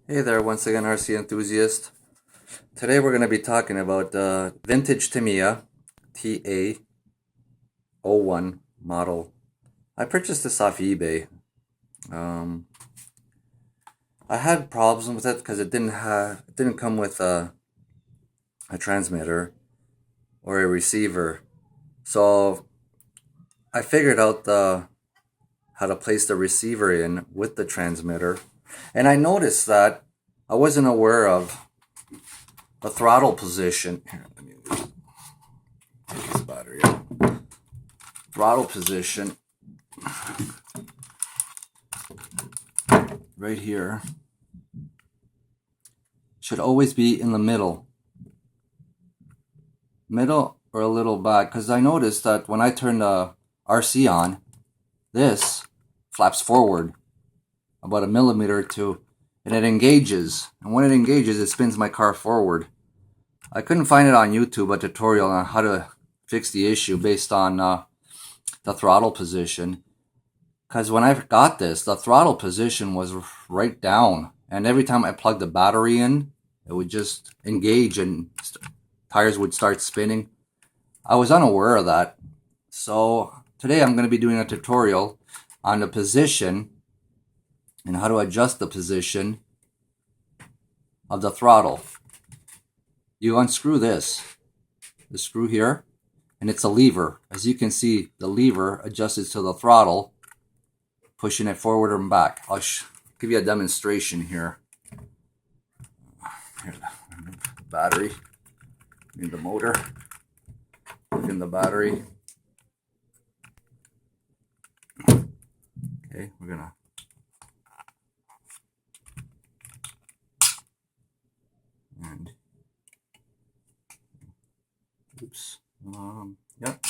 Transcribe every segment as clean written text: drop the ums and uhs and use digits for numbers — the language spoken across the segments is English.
Hey there, once again, RC enthusiast. Today we're going to be talking about the vintage Tamiya TA01 model. I purchased this off eBay. Um, I had problems with it because it didn't come with a transmitter or a receiver. So I figured out how to place the receiver in with the transmitter, and I noticed that I wasn't aware of the throttle position. Here, let me take this battery out. Throttle position right here should always be in the middle or a little back, because I noticed that when I turn the RC on, this flaps forward about a millimeter or two, and it engages, and when it engages it spins my car forward. I couldn't find it on YouTube, a tutorial on how to fix the issue based on the throttle position, because when I got this, the throttle position was right down, and every time I plugged the battery in, it would just engage and tires would start spinning. I was unaware of that. So today I'm going to be doing a tutorial on the position and how to adjust the position of the throttle. You unscrew the screw here, and it's a lever. As you can see, the lever adjusts to the throttle, pushing it forward and back. I'll give you a demonstration here. Here's the battery. Need the motor. Plug in the battery. Okay, we're gonna oops. Yep.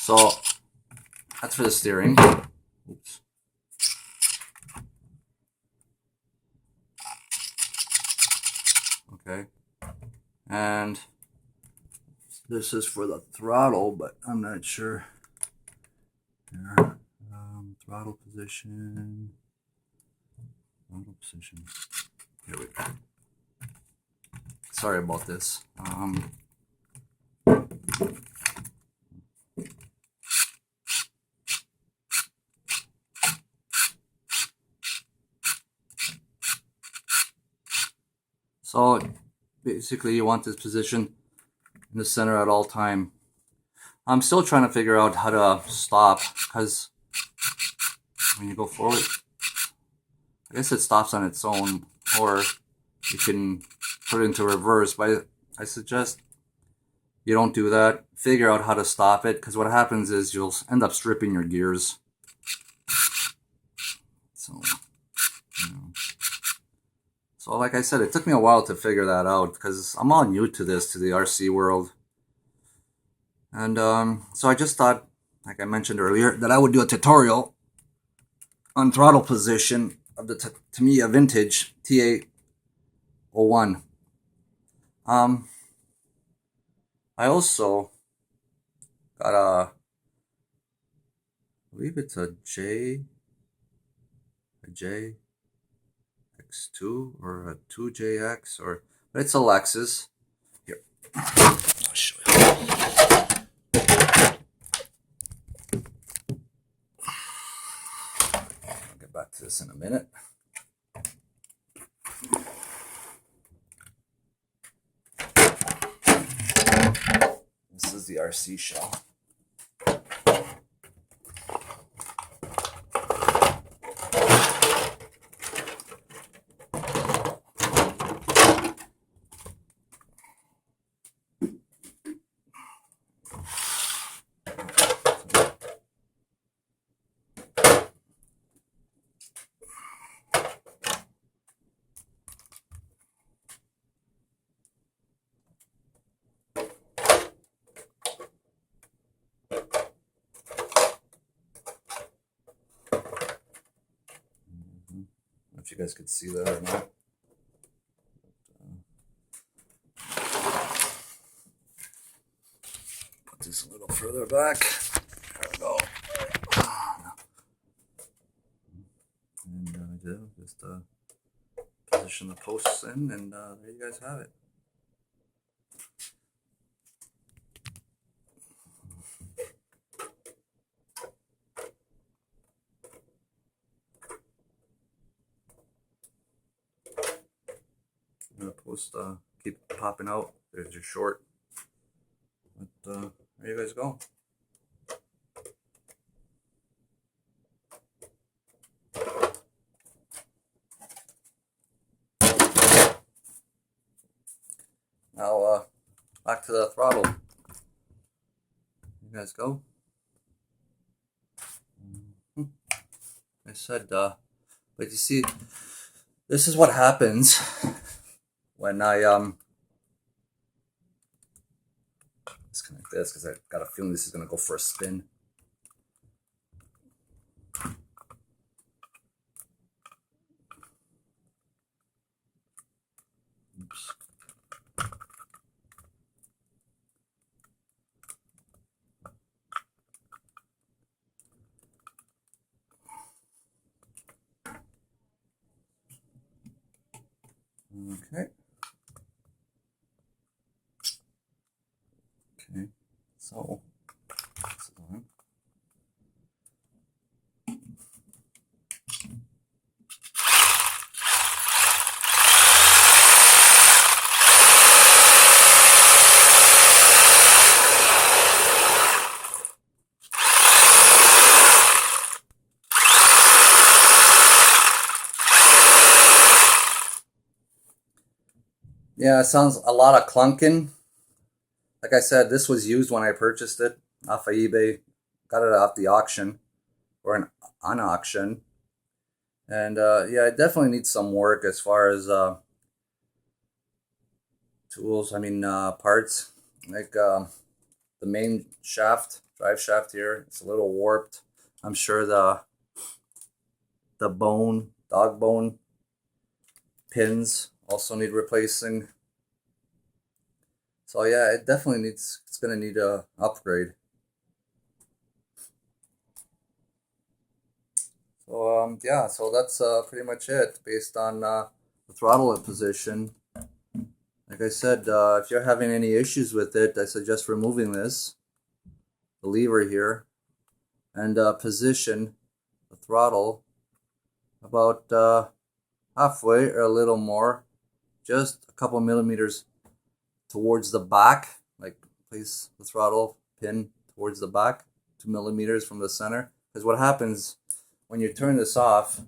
So that's for the steering. Oops. Okay. And this is for the throttle, but I'm not sure. Here. Throttle position. Throttle position. Here we go. Sorry about this. So basically you want this position in the center at all time. I'm still trying to figure out how to stop, because when you go forward, I guess it stops on its own, or you can put it into reverse, but I suggest you don't do that. Figure out how to stop it, because what happens is you'll end up stripping your gears. So like I said, it took me a while to figure that out, because I'm all new to this, to the RC world. And so I just thought, like I mentioned earlier, that I would do a tutorial on throttle position of the Tamiya vintage TA01. I also got I believe it's a JX2 or a 2JX, but it's a Lexus. Here, I'll show you. I'll get back to this in a minute. This is the RC shell. If you guys could see that or not. Put this a little further back. There we go. And Just position the posts in, and there you guys have it. I'm gonna post keep popping out. There's your short. But there you guys go. Now back to the throttle. You guys go. I said, but you see, this is what happens when I disconnect this, because I got a feeling this is gonna go for a spin. Oops. Okay. Okay. So this is on. Yeah, it sounds a lot of clunking. Like I said, this was used when I purchased it off of eBay. Got it off the auction, or on auction. And yeah, it definitely needs some work as far as tools. I mean, parts. Like the main shaft, drive shaft here, it's a little warped. I'm sure the bone, dog bone pins also need replacing. So yeah, it definitely needs, it's gonna need a upgrade. So yeah, so that's pretty much it based on the throttle position. Like I said, if you're having any issues with it, I suggest removing this, the lever here, and position the throttle about halfway or a little more, just a couple millimeters towards the back. Like place the throttle pin towards the back, 2 millimeters from the center. Because what happens when you turn this off,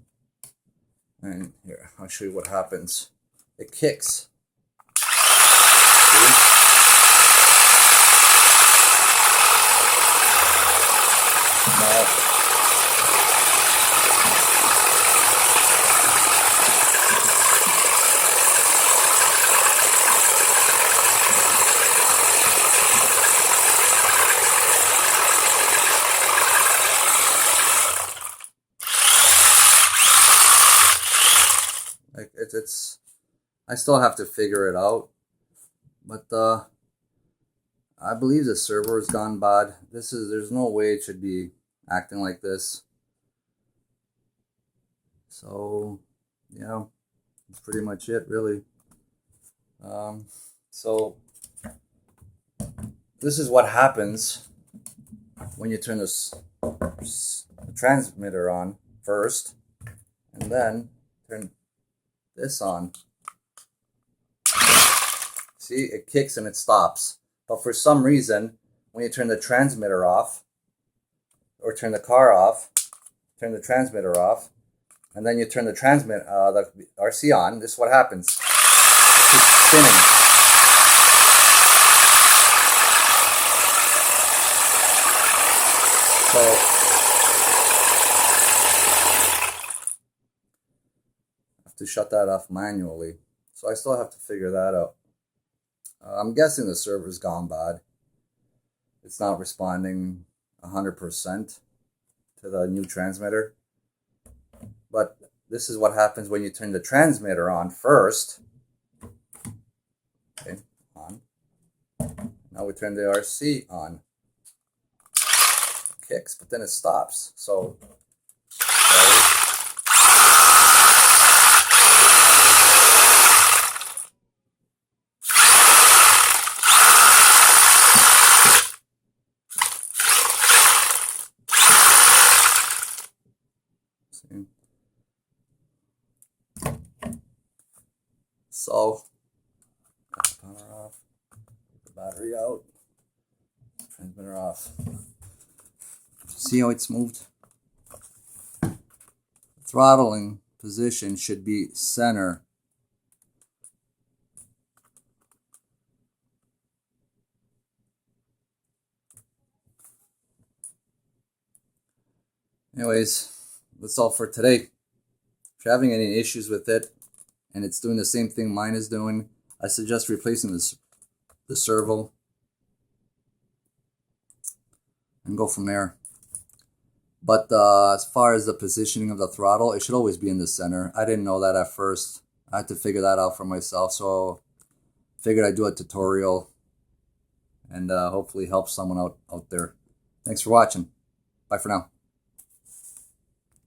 and here, I'll show you what happens. It kicks. See? Now, like it's I still have to figure it out, but I believe the servo has gone bad. There's no way it should be acting like this. So yeah, that's pretty much it, really. So this is what happens when you turn this transmitter on first, and then turn this on. See, it kicks and it stops. But for some reason, when you turn the transmitter off, or turn the car off, turn the transmitter off, and then you turn the the RC on, this is what happens. It keeps spinning. So I have to shut that off manually. So I still have to figure that out. I'm guessing the server's gone bad. It's not responding 100% to the new transmitter. But this is what happens when you turn the transmitter on first. Okay, on. Now we turn the RC on. It kicks, but then it stops. So So, power off, the battery out, transmitter off. See how it's moved? Throttling position should be center. Anyways, that's all for today. If you're having any issues with it and it's doing the same thing mine is doing, I suggest replacing the servo and go from there. But as far as the positioning of the throttle, it should always be in the center. I didn't know that at first. I had to figure that out for myself, so figured I'd do a tutorial and hopefully help someone out there. Thanks for watching. Bye for now.